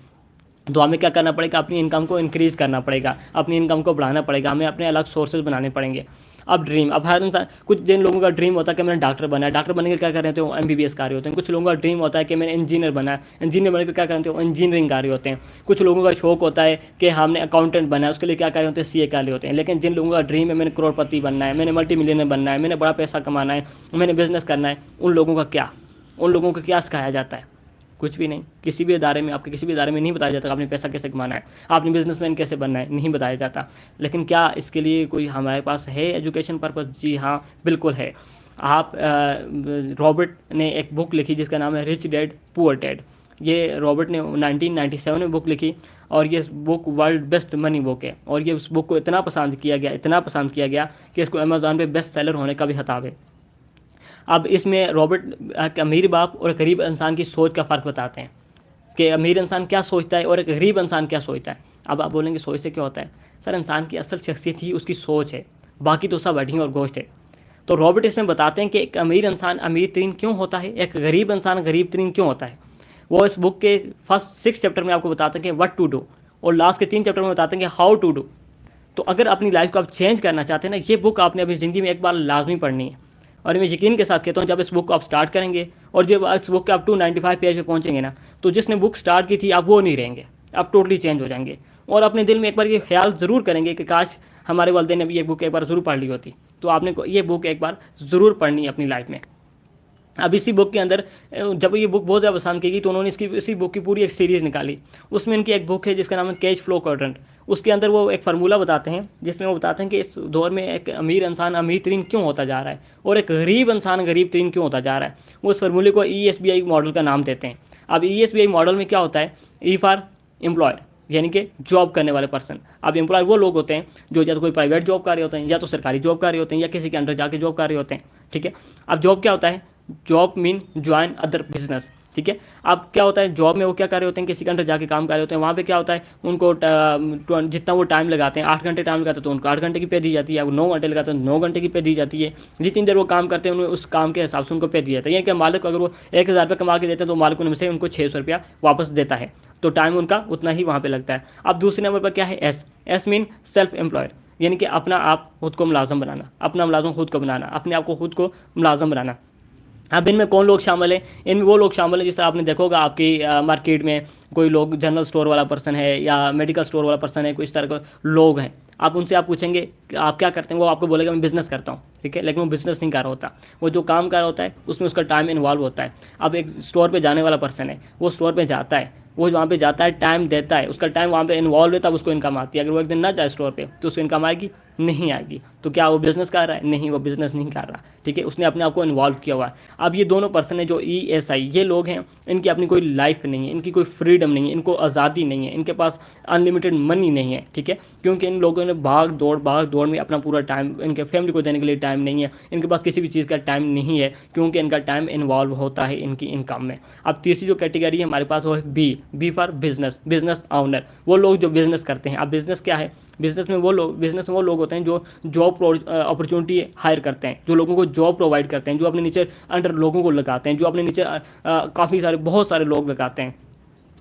Speaker 1: तो हमें क्या करना पड़ेगा? अपनी इनकम को इंक्रीज़ करना पड़ेगा, अपनी इनकम को बढ़ाना पड़ेगा, हमें अपने अलग सोर्सेज बनाने पड़ेंगे। अब ड्रीम, अब हर इंसान, कुछ जिन लोगों का ड्रीम होता है कि मैंने डॉक्टर बना है, डॉक्टर बनने के क्या कर रहे होते हैं, वो एमबीबीएस कार्य होते हैं। कुछ लोगों का ड्रीम होता है कि मैंने इंजीनियर बना है, इंजीनियर बनने के क्या कर रहे होते हैं, वो इंजीनियरिंग कार्य होते हैं। कुछ लोगों का शौक होता है कि हमने अकाउंटेंट बना है, उसके लिए क्या कार्य होते हैं, सीए कार्य होते हैं। लेकिन जिन लोगों का ड्रीम है मैंने करोड़पति बनना है, मैंने मल्टी मिलियनर बनना है, मैंने बड़ा पैसा कमाना है, मैंने बिजनेस करना है, उन लोगों का क्या, उन लोगों को क्या सिखाया जाता है? कुछ भी नहीं। किसी भी इदारे में, आपके किसी भी इदारे में नहीं बताया जाता आपने पैसा कैसे कमाना है, आपने बिजनेसमैन कैसे बनना है, नहीं बताया जाता। लेकिन क्या इसके लिए कोई हमारे पास है एजुकेशन पर्पस? जी हाँ, बिल्कुल है। आप रॉबर्ट ने एक बुक लिखी जिसका नाम है रिच डैड पुअर डैड। ये रॉबर्ट ने 1997 में बुक लिखी, और ये book world best money book है। और ये उस बुक को इतना पसंद किया गया, इतना पसंद किया गया कि इसको अमेज़ॉन पे बेस्ट सेलर होने का भी खिताब है। अब इसमें रॉबर्ट एक अमीर बाप और एक गरीब इंसान की सोच का फ़र्क बताते हैं कि अमीर इंसान क्या सोचता है और एक गरीब इंसान क्या सोचता है। अब आप बोलेंगे सोच से क्या होता है? सर, इंसान की असल शख्सियत ही उसकी सोच है, बाकी तो सब हड्डियाँ और गोश्त है। तो रॉबर्ट इसमें बताते हैं कि एक अमीर इंसान अमीर तरीन क्यों होता है, एक गरीब इंसान गरीब तरीन क्यों होता है। वो इस बुक के फर्स्ट 6 चैप्टर में आपको बताते हैं कि व्हाट टू डू, और लास्ट के 3 चैप्टर में बताते हैं कि हाउ टू डू। तो अगर अपनी लाइफ को आप चेंज करना चाहते हैं ना, ये बुक आपने अपनी ज़िंदगी में एक बार लाजमी पढ़नी है। और मैं यकीन के साथ कहता हूँ, जब इस बुक को आप स्टार्ट करेंगे और जब इस बुक के आप 295 पेज पे पहुँचेंगे ना, तो जिसने बुक स्टार्ट की थी आप वो नहीं रहेंगे, आप टोटली चेंज हो जाएंगे। और अपने दिल में एक बार ये ख्याल ज़रूर करेंगे कि काश हमारे वालिदैन ने भी ये बुक एक बार ज़रूर पढ़ ली होती। तो आपने ये बुक एक बार ज़रूर पढ़नी है अपनी लाइफ में। अब इसी बुक के अंदर, जब ये बुक बहुत ज़्यादा पसंद की गई तो उन्होंने इसी बुक की पूरी एक सीरीज़ निकाली। उसमें इनकी एक बुक है जिसका नाम है कैश फ्लो क्वाड्रेंट। उसके अंदर वो एक फार्मूला बताते हैं जिसमें वो बताते हैं कि इस दौर में एक अमीर इंसान अमीर तरीन क्यों होता जा रहा है और एक गरीब इंसान गरीब तरीन क्यों होता जा रहा है। वो उस फार्मूले को ESBI मॉडल का नाम देते हैं। अब ESBI मॉडल में क्या होता है? ई फॉर एम्प्लॉयर, यानी कि जॉब करने वाले पर्सन। अब एम्प्लॉयर वो लोग होते हैं जो या तो कोई प्राइवेट जॉब कर रहे होते हैं, या तो सरकारी जॉब कर रहे होते हैं, या किसी के अंडर जाके जॉब कर रहे होते हैं। ठीक है। अब जॉब क्या होता है? Job mean join other business. ठीक है। अब क्या होता है, जॉब में वो क्या कर रहे होते हैं, किसी के अंडर जाके काम कर रहे होते हैं। वहाँ पे क्या होता है, उनको जितना वो टाइम लगाते हैं, 8 घंटे टाइम लगाते हैं तो उनको 8 घंटे की पे दी जाती है। अब 9 घंटे लगाते हैं तो 9 घंटे की पे दी जाती है। जितनी देर वो काम करते हैं उन्हें उस काम के हिसाब से उनको पे दिया जाता है। यानी कि मालिक अगर वो 1000 रुपये कमा के देते हैं तो मालिक उनमें से उनको 600 रुपया वापस देता है। तो टाइम उनका उतना ही वहाँ पर लगता है। अब दूसरे नंबर पर क्या है? एस मीन सेल्फ एम्प्लॉयर, यानी कि अपना आप खुद को मुलाजम बनाना, अपना मुलाजम खुद को बनाना, अपने आप को खुद को मुलाजम बनाना। अब इनमें कौन लोग शामिल हैं? इनमें वो लोग शामिल हैं जिस तरह आपने देखा होगा आपकी मार्केट में कोई लोग जनरल स्टोर वाला पर्सन है या मेडिकल स्टोर वाला पर्सन है, कोई इस तरह के लोग हैं। आप उनसे आप पूछेंगे कि आप क्या करते हैं, वो आपको बोलेगा मैं बिज़नेस करता हूँ। ठीक है। लेकिन वो बिज़नेस नहीं कर रहा होता, वो जो काम कर रहा होता है उसमें उसका टाइम इन्वॉल्व होता है। अब एक स्टोर पर जाने वाला पर्सन है, वो स्टोर पर जाता है, वो वहाँ पे जाता है, टाइम देता है, उसका टाइम वहाँ पे इन्वॉल्व है, तब उसको इनकम आती है। अगर वो एक दिन ना जाए स्टोर पे तो उसको इनकम आएगी? नहीं आएगी। तो क्या वो बिज़नेस कर रहा है? नहीं, वो बिज़नेस नहीं कर रहा। ठीक है। उसने अपने आप को इन्वॉल्व किया हुआ है। अब ये दोनों पर्सन है जो ESI, ये लोग हैं, इनकी अपनी कोई लाइफ नहीं है, इनकी कोई फ्रीडम नहीं है, इनको आज़ादी नहीं है, इनके पास अनलिमिटेड मनी नहीं है। ठीक है। क्योंकि इन लोगों ने भाग दौड़ में अपना पूरा टाइम, इनके फैमिली को देने के लिए टाइम नहीं है, इनके पास किसी भी चीज़ का टाइम नहीं है, क्योंकि इनका टाइम इन्वॉल्व होता है इनकी इनकम में। अब तीसरी जो कैटेगरी है हमारे पास वो है बी फॉर बिजनेस ऑनर, वो लोग जो बिज़नेस करते हैं। अब बिज़नेस क्या है? बिज़नेस में वो लोग होते हैं जो जॉब अपॉर्चुनिटी हायर करते हैं, जो लोगों को जॉब प्रोवाइड करते हैं, जो अपने नीचे अंडर लोगों को लगाते हैं, जो अपने नीचे बहुत सारे लोग लगाते हैं,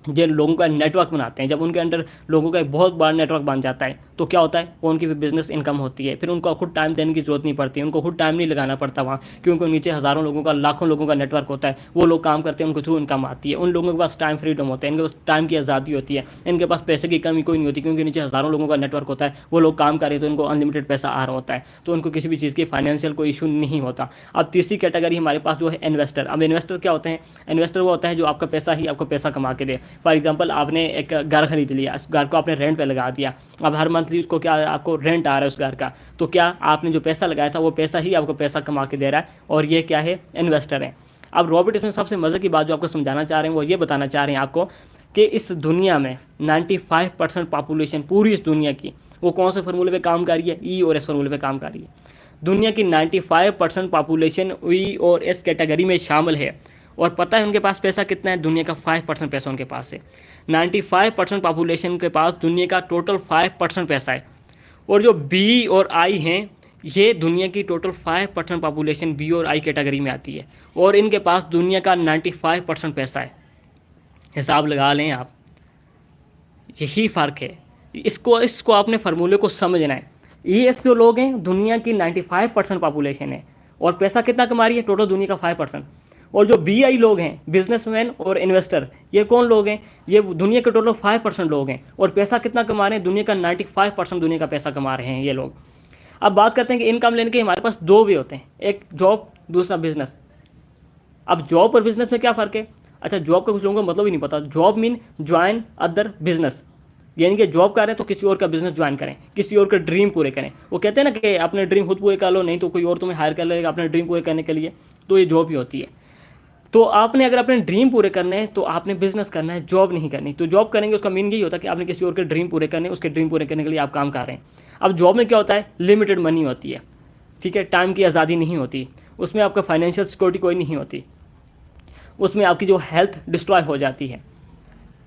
Speaker 1: जिन लोगों का नेटवर्क बनाते हैं। जब उनके अंडर लोगों का एक बहुत बड़ा नेटवर्क बन जाता है तो क्या होता है, वो उनकी बिजनेस इनकम होती है। फिर उनको खुद टाइम देने की जरूरत नहीं पड़ती, उनको खुद टाइम नहीं लगाना पड़ता वहाँ, क्योंकि नीचे हज़ारों लोगों का, लाखों लोगों का नेटवर्क होता है। वो लोग काम करते हैं, उनको थ्रू इनकम आती है। उन लोगों के पास टाइम फ्रीडम होता है, इनके पास टाइम की आज़ादी होती है, इनके पास पैसे की कमी कोई नहीं होती, क्योंकि नीचे हज़ारों लोगों का नेटवर्क होता है। वो लोग काम कर रहे तो उनको अनलिमिटेड पैसा आ रहा होता है, तो उनको किसी भी चीज़ की फाइनेंशियल कोई इशू नहीं होता। अब तीसरी कैटेगरी हमारे पास जो है इन्वेस्टर। अब इन्वेस्टर क्या होते हैं? इन्वेस्टर वो होता है जो आपका पैसा ही आपको पैसा कमा के दे। फॉर एग्जाम्पल, आपने एक घर खरीद लिया, उस घर को आपने रेंट पे लगा दिया। अब हर मंथली उसको क्या, आपको रेंट आ रहा है उस घर का, तो क्या आपने जो पैसा लगाया था वो पैसा ही आपको पैसा कमा के दे रहा है, और ये क्या है? इन्वेस्टर है। अब रॉबर्ट इसमें सबसे मज़े की बात जो आपको समझाना चाह रहे हैं वो ये बताना चाह रहे हैं आपको कि इस दुनिया में 95% पॉपुलेशन पूरी इस दुनिया की, वो कौन से फार्मूले पे काम कर रही है? ई और एस फार्मूले पे काम कर रही है। दुनिया की 95% पॉपुलेशन ई और एस कैटेगरी में शामिल है। और पता है उनके पास पैसा कितना है? दुनिया का 5% पैसा उनके पास है। 95% पॉपुलेशन के पास दुनिया का टोटल 5% पैसा है। और जो बी और आई हैं, ये दुनिया की टोटल 5% पॉपुलेशन बी और आई कैटेगरी में आती है, और इनके पास दुनिया का 95% पैसा है। हिसाब लगा लें आप, यही फ़र्क है। इसको आपने फार्मूले को समझना है। ईएस जो लोग हैं दुनिया की 95% पॉपुलेशन है, और पैसा कितना कमा रही है टोटल दुनिया का 5%। और जो बीआई लोग हैं, बिजनेसमैन और इन्वेस्टर, ये कौन लोग हैं? ये दुनिया के टोटल 5% लोग हैं, और पैसा कितना कमा रहे हैं? दुनिया का 95% दुनिया का पैसा कमा रहे हैं ये लोग। अब बात करते हैं कि इनकम लेने के हमारे पास दो वे होते हैं, एक जॉब, दूसरा बिजनेस। अब जॉब और बिजनेस में क्या फ़र्क है? अच्छा, जॉब का कुछ लोगों को मतलब ही नहीं पता। Job mean join other business, यानी कि जॉब कर रहे हैं तो किसी और का बिजनेस ज्वाइन करें, किसी और के ड्रीम पूरे करें। वो कहते हैं ना कि अपने ड्रीम खुद पूरे कर लो, नहीं तो कोई और तुम्हें हायर कर लेगा अपने ड्रीम पूरे करने के लिए। तो ये जॉब ही होती है। तो आपने अगर अपने ड्रीम पूरे करने हैं तो आपने बिजनेस करना है, जॉब नहीं करनी। तो जॉब करेंगे उसका मीन यही होता है कि आपने किसी और के ड्रीम पूरे करने, उसके ड्रीम पूरे करने के लिए आप काम कर रहे हैं। अब जॉब में क्या होता है? लिमिटेड मनी होती है, ठीक है, टाइम की आज़ादी नहीं होती, उसमें आपका फाइनेंशियल सिक्योरिटी कोई नहीं होती, उसमें आपकी जो हेल्थ डिस्ट्रॉय हो जाती है,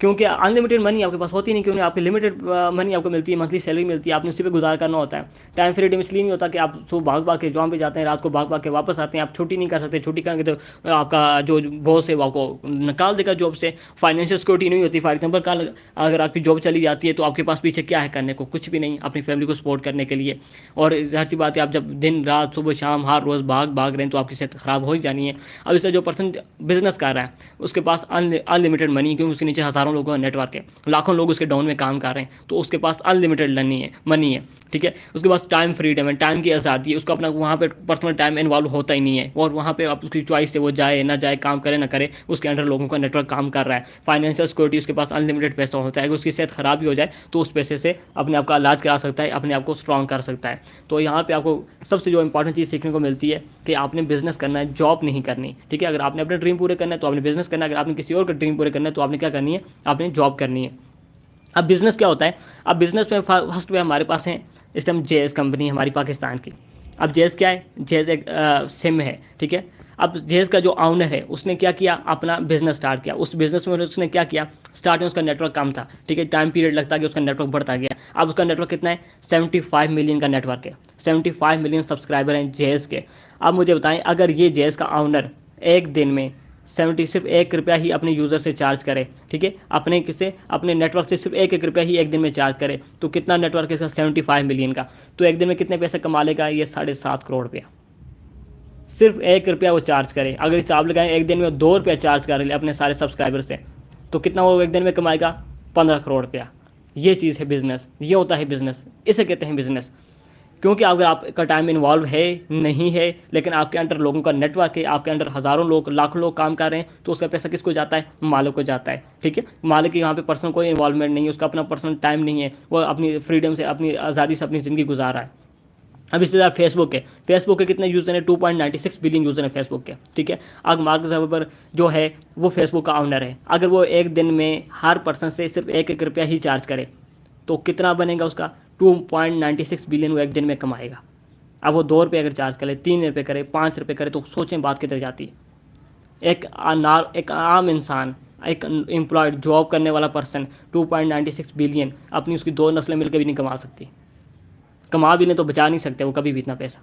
Speaker 1: क्योंकि अनलिमिटेड मनी आपके पास होती नहीं, क्योंकि आपकी लिमिटेड मनी आपको मिलती है, मंथली सैलरी मिलती है, आपने उसी पे गुजार करना होता है। टाइम फ्रीडम इसलिए नहीं होता कि आप सुबह भाग भाग के जॉब पे जाते हैं, रात को भाग भाग के वापस आते हैं, आप छुट्टी नहीं कर सकते। छुट्टी करेंगे तो आपका जो बॉस है वो आपको निकाल देगा जॉब से। फाइनेंशियल सिक्योरिटी नहीं होती। फॉर एग्जाम्पल, कल अगर आपकी जॉब चली जाती है तो आपके पास पीछे क्या है करने को? कुछ भी नहीं, अपनी फैमिली को सपोर्ट करने के लिए। और हर सी बात है, आप जब दिन रात सुबह शाम हर रोज़ भाग भाग रहे हैं तो आपकी सेहत ख़राब हो ही जानी है। अब इससे जो पर्सन बिजनेस कर रहा है उसके पास अनलिमिटेड मनी, क्योंकि उसके नीचे हज़ारों लोगों का नेटवर्क है, लाखों लोग उसके डाउन में काम कर रहे हैं, तो उसके पास अनलिमिटेड मनी है, ठीक है। उसके पास टाइम फ्रीडम है, टाइम की आज़ादी है, उसका अपना वहाँ पे पर्सनल टाइम इन्वॉल्व होता ही नहीं है, और वहाँ पे आप उसकी चॉइस है, वो जाए ना जाए, काम करे ना करे, उसके अंडर लोगों का नेटवर्क काम कर रहा है। फाइनेंशियल सिक्योरिटी, उसके पास अनलिमिटेड पैसा होता है। अगर उसकी सेहत ख़राब भी हो जाए तो उस पैसे से अपने आप का इलाज करा सकता है, अपने आप को स्ट्रॉन्ग कर सकता है। तो यहाँ पर आपको सबसे जो इंपॉर्टेंट चीज़ सीखने को मिलती है कि आपने बिजनेस करना है, जॉब नहीं करनी, ठीक है। अगर आपने अपने ड्रीम पूरे करना है तो आपने बिजनेस करना है, अगर आपने किसी और का ड्रीम पूरे करना है तो आपने क्या करनी है? आपने जॉब करनी है। अब बिज़नेस क्या होता है? अब बिज़नेस में फर्स्ट में हमारे पास है इस टाइम जेएस कंपनी, हमारी पाकिस्तान की। अब जेएस क्या है? जेएस एक सिम है, ठीक है। अब जेएस का जो ऑनर है उसने क्या किया? अपना बिजनेस स्टार्ट किया। उस बिजनेस में उसने क्या किया? स्टार्ट में उसका नेटवर्क कम था, ठीक है, टाइम पीरियड लगता है कि उसका नेटवर्क बढ़ता गया। अब उसका नेटवर्क कितना है? 75 मिलियन का नेटवर्क है, 75 मिलियन सब्सक्राइबर हैं जेएस के। अब मुझे बताएं, अगर ये जेएस का ऑनर एक दिन में सिर्फ 1 रुपया ही अपने यूज़र से चार्ज करे, ठीक है, अपने नेटवर्क से सिर्फ 1 रुपया ही एक दिन में चार्ज करे, तो कितना नेटवर्क है इसका? 75 मिलियन का। तो एक दिन में कितने पैसे कमा लेगा ये? 7.5 करोड़ रुपया। सिर्फ 1 रुपया वो चार्ज करे। अगर हिसाब लगाएं एक दिन में 2 रुपया चार्ज कर ले अपने सारे सब्सक्राइबर से, तो कितना वो एक दिन में कमाएगा? 15 करोड़ रुपया। ये चीज़ है बिज़नेस, ये होता है बिज़नेस, इसे कहते हैं बिज़नेस। क्योंकि अगर आपका टाइम इन्वॉल्व है नहीं है, लेकिन आपके अंडर लोगों का नेटवर्क है, आपके अंडर हज़ारों लोग, लाखों लोग काम कर रहे हैं, तो उसका पैसा किसको जाता है? मालिक को जाता है, ठीक है। मालिक की यहाँ पे पर्सनल कोई इन्वॉल्वमेंट नहीं है, उसका अपना पर्सनल टाइम नहीं है, वो अपनी फ्रीडम से, अपनी आज़ादी से अपनी ज़िंदगी गुजार रहा है। अब इसी तरह फेसबुक है। फेसबुक के कितने यूज़र हैं? 2.96 बिलियन यूज़र हैं फेसबुक के, ठीक है। अब मार्क ज़करबर्ग जो है वो फेसबुक का ऑनर है। अगर वो एक दिन में हर पर्सन से सिर्फ 1 रुपया ही चार्ज करे तो कितना बनेगा उसका? 2.96 बिलियन वो एक दिन में कमाएगा। अब वो 2 रुपये अगर चार्ज करे, 3 रुपये करे, 5 रुपये करे, तो सोचें बात किधर जाती है। एक आम इंसान, एक एम्प्लॉयड जॉब करने वाला पर्सन 2.96 बिलियन अपनी उसकी 2 नस्लें मिलकर भी नहीं कमा सकती। कमा भी लें तो बचा नहीं सकते वो कभी भी इतना पैसा,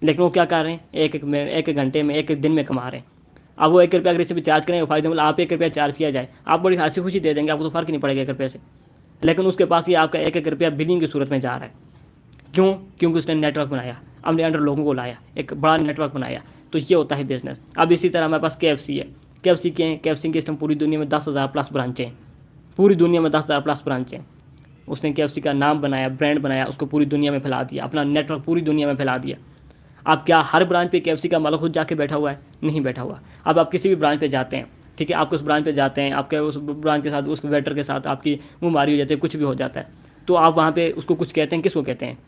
Speaker 1: लेकिन वो क्या कर रहे हैं? एक घंटे में, एक दिन में कमा रहे हैं। अब वो 1 रुपया अगर इसे भी चार्ज करें, फॉर एग्जाम्पल आप 1 रुपया चार्ज किया जाए, आप बड़ी हंसी खुशी दे देंगे, आपको तो फ़र्क ही नहीं पड़ेगा 1 रुपये से। लेकिन उसके पास ये आपका 1 रुपया बिलियन की सूरत में जा रहा है। क्यों? क्योंकि उसने नेटवर्क बनाया, अपने अंडर लोगों को लाया, एक बड़ा नेटवर्क बनाया। तो ये होता है बिजनेस। अब इसी तरह हमारे पास KFC है। KFC के हैं, KFC के इस टाइम पूरी दुनिया में 10,000 प्लस ब्रांचें हैं, पूरी दुनिया में 10,000 प्लस ब्रांचें। उसने KFC का नाम बनाया, ब्रांड बनाया, उसको पूरी दुनिया में फैला दिया, अपना नेटवर्क पूरी दुनिया में फैला दिया। अब क्या हर ब्रांच पे KFC का मालिक खुद जाके बैठा हुआ है? नहीं बैठा हुआ। अब आप किसी भी ब्रांच पे जाते हैं, ठीक है, आप उस ब्रांच पे जाते हैं, आपके उस ब्रांच के साथ, उस वेटर के साथ आपकी मुँह मारी हो जाती है, कुछ भी हो जाता है, तो आप वहाँ पे उसको कुछ कहते हैं, किसको कहते हैं?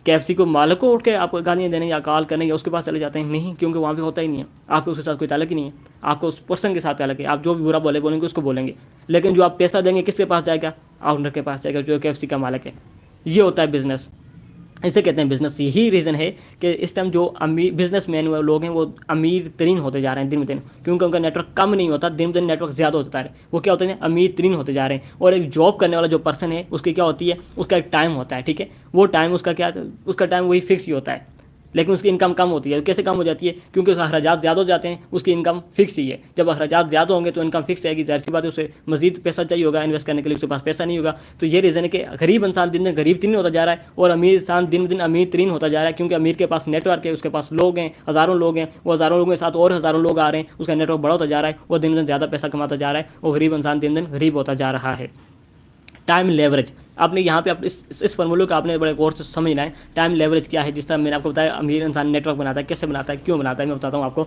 Speaker 1: KFC को मालिक को उठ के आप गालियाँ देने या कॉल करने या उसके पास चले जाते हैं? नहीं, क्योंकि वहाँ पे होता ही नहीं है, आपको उसके साथ कोई ताल्लुक ही नहीं है, आपको उस पर्सन के साथ ताल्लुक है। आप जो भी बुरा बोलेंगे उसको बोलेंगे, लेकिन जो आप पैसा देंगे किसके पास जाएगा? ऑनर के पास जाएगा, जो KFC का मालिक है। ये होता है बिज़नेस, इसे कहते हैं बिज़नेस। यही रीज़न है कि इस टाइम जो अमीर बिजनेसमैन लोग हैं वो अमीर तरीन होते जा रहे हैं दिन ब दिन, क्योंकि उनका नेटवर्क कम नहीं होता, दिन ब दिन नेटवर्क ज़्यादा होता है। वो क्या होते हैं? अमीर तरीन होते जा रहे हैं। और एक जॉब करने वाला जो पर्सन है उसकी क्या होती है? उसका एक टाइम होता है, ठीक है। वो टाइम उसका क्या, उसका टाइम वही फिक्स ही होता है, लेकिन उसकी इनकम कम होती है। कैसे कम हो जाती है? क्योंकि उसका अखराजात ज़्यादा हो जाते हैं, उसकी इनकम फिक्स ही है। जब अखराजात ज़्यादा होंगे तो इनकम फिक्स आएगी, ज़ाहिर सी बात है उसे मजीद पैसा चाहिए होगा इन्वेस्ट करने के लिए, उसके पास पैसा नहीं होगा। तो ये रीज़न है कि गरीब इंसान दिन दिन गरीब तरीन होता जा रहा है और अमीर इंसान दिन दिन अमीर तरीन होता जा रहा है, क्योंकि अमीर के पास नेटवर्क है, उसके पास लोग हैं, हज़ारों लोग हैं, वो हज़ारों लोगों के साथ और हज़ारों लोग आ रहे हैं, उसका नेटवर्क बड़ा होता जा रहा है, वो दिन दिन ज़्यादा पैसा कमाता जा रहा है और गरीब इंसान दिन दिन गरीब होता जा रहा है। टाइम लेवरेज, आपने यहाँ पे आप इस फॉर्मूले को आपने बड़े गौर से समझना है। टाइम लेवरेज क्या है? जिस तरह मैंने आपको बताया अमीर इंसान नेटवर्क बनाता है, कैसे बनाता है, क्यों बनाता है, मैं बताता हूँ आपको।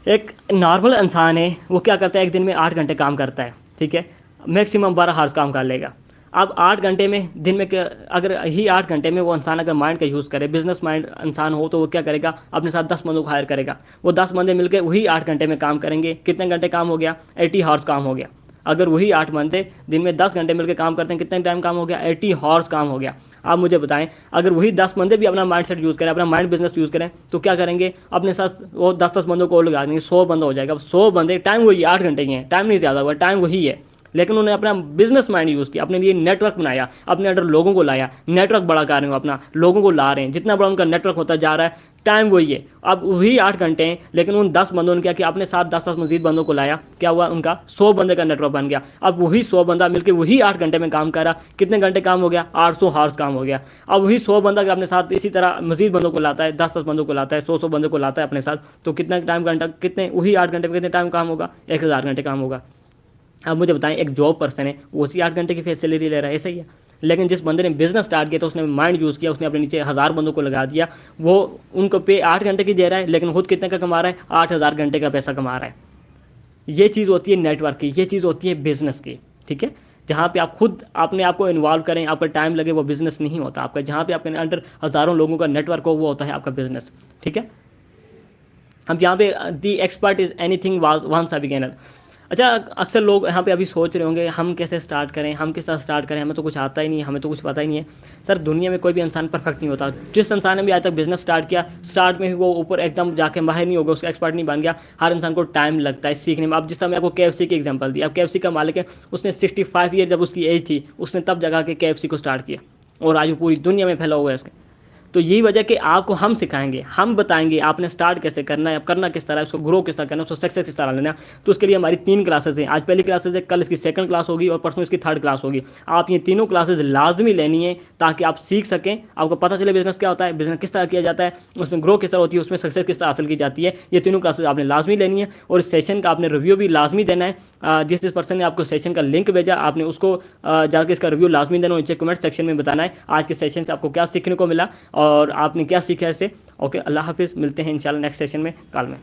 Speaker 1: एक नॉर्मल इंसान है, वो क्या करता है, एक दिन में 8 घंटे काम करता है, ठीक है, मैक्सिमम 12 हार्स काम कर लेगा। अब 8 घंटे में दिन में अगर ही 8 घंटे में वो इंसान अगर माइंड का यूज़ करे, बिजनेस माइंड इंसान हो, तो वो क्या करेगा, अपने साथ 10 बंदों को हायर करेगा। वो 10 बंदे मिलकर वही 8 घंटे में काम करेंगे। कितने घंटे काम हो गया? 80 हार्स काम हो गया। अगर वही 8 बंदे दिन में 10 घंटे मिलकर काम करते हैं, कितने टाइम काम हो गया? 80 हॉर्स काम हो गया। आप मुझे बताएं, अगर वही 10 बंदे भी अपना माइंड सेट यूज़ करें, अपना माइंड बिजनेस यूज़ करें, तो क्या करेंगे, अपने साथ वो 10-10 बंदों को और लगा देंगे, 100 बंदा हो जाएगा। अब 100 बंदे, टाइम वही 8 घंटे ही है, टाइम नहीं ज़्यादा हुआ, टाइम वही है, लेकिन उन्होंने अपना बिजनेस माइंड यूज़ किया, अपने लिए नेटवर्क बनाया, अपने अंडर लोगों को लाया, नेटवर्क बड़ा कर रहे हो, अपना लोगों को ला रहे हैं। जितना बड़ा उनका नेटवर्क होता जा रहा है, टाइम वही है, अब वही 8 घंटे हैं, लेकिन उन 10 बंदों ने क्या किया, अपने साथ 10-10 मजीद बंदों को लाया। क्या हुआ? उनका 100 बंदे का नेटवर्क बन गया। अब वही 100 बंदा मिलकर वही 8 घंटे में काम कर रहा। कितने घंटे काम हो गया? 800 हार्स काम हो गया। अब वही 100 बंदा अपने साथ इसी तरह मजीद बंदों को लाता है, 10-10 बंदों को लाता है, 100-100 बंदों को लाता है अपने साथ, तो कितना टाइम घंटा, कितने वही 8 घंटे में कितने टाइम काम होगा? 1000 घंटे काम होगा। अब मुझे बताएं, एक जॉब पर्सन है, वो उसी 8 घंटे की फेस सैलरी ले रहा है, ऐसा ही है। लेकिन जिस बंदे ने बिजनेस स्टार्ट किया तो उसने माइंड यूज़ किया, उसने अपने नीचे 1000 बंदों को लगा दिया, वो उनको पे 8 घंटे की दे रहा है, लेकिन खुद कितने का कमा रहा है? 8000 घंटे का पैसा कमा रहा है। ये चीज़ होती है नेटवर्क की, ये चीज़ होती है बिजनेस की, ठीक है। जहाँ पे आप खुद अपने आप को इन्वॉल्व करें, आपका टाइम लगे, वो बिजनेस नहीं होता आपका। जहाँ पे आपके अंडर हज़ारों लोगों का नेटवर्क हो, वो होता है आपका बिजनेस, ठीक है। अब यहाँ पे the expert is anything once a beginner. अच्छा, अक्सर लोग यहाँ पे अभी सोच रहे होंगे, हम कैसे स्टार्ट करें, हम किस तरह स्टार्ट करें, हमें तो कुछ आता ही नहीं है, हमें तो कुछ पता ही नहीं है। सर, दुनिया में कोई भी इंसान परफेक्ट नहीं होता। जिस इंसान ने भी आज तक बिजनेस स्टार्ट किया, स्टार्ट में ही वो ऊपर एकदम जाके माहिर नहीं होगा, उसका एक्सपर्ट नहीं बन गया। हर इंसान को टाइम लगता है सीखने में। अब जिस तरह मैं आपको KFC की एग्जाम्पल दी, अब KFC का मालिक है, उसने 65 ईयर जब उसकी एज थी, उसने तब जगह के KFC को स्टार्ट किया और आज वो पूरी दुनिया में फैला हुआ है उसके। तो यही वजह कि आपको हम सिखाएंगे, हम बताएंगे आपने स्टार्ट कैसे करना है, करना किस तरह है, उसको ग्रो किस तरह करना है, उसको सक्सेस किस तरह लेना है। तो उसके लिए हमारी 3 क्लासेस हैं। आज पहली क्लासेस है, कल इसकी सेकंड क्लास होगी और परसों इसकी थर्ड क्लास होगी। आप ये तीनों क्लासेस लाजमी लेनी है ताकि आप सीख सकें, आपको पता चले बिजनेस क्या होता है, बिजनेस किस तरह किया जाता है, उसमें ग्रो किस तरह होती है, उसमें सक्सेस किस तरह हासिल की जाती है। ये तीनों क्लासेस आपने लाजमी लेनी है और इस सेशन का आपने रिव्यू भी लाजमी देना है। जिस पर्सन ने आपको सेशन का लिंक भेजा, आपने उसको जाकर इसका रिव्यू लाजमी देना, नीचे कमेंट सेक्शन में बताना है आज के सेशन से आपको क्या सीखने को मिला और आपने क्या सीखा है इससे। ओके, अल्लाह हाफिज़, मिलते हैं इंशाल्लाह नेक्स्ट सेशन में कल में।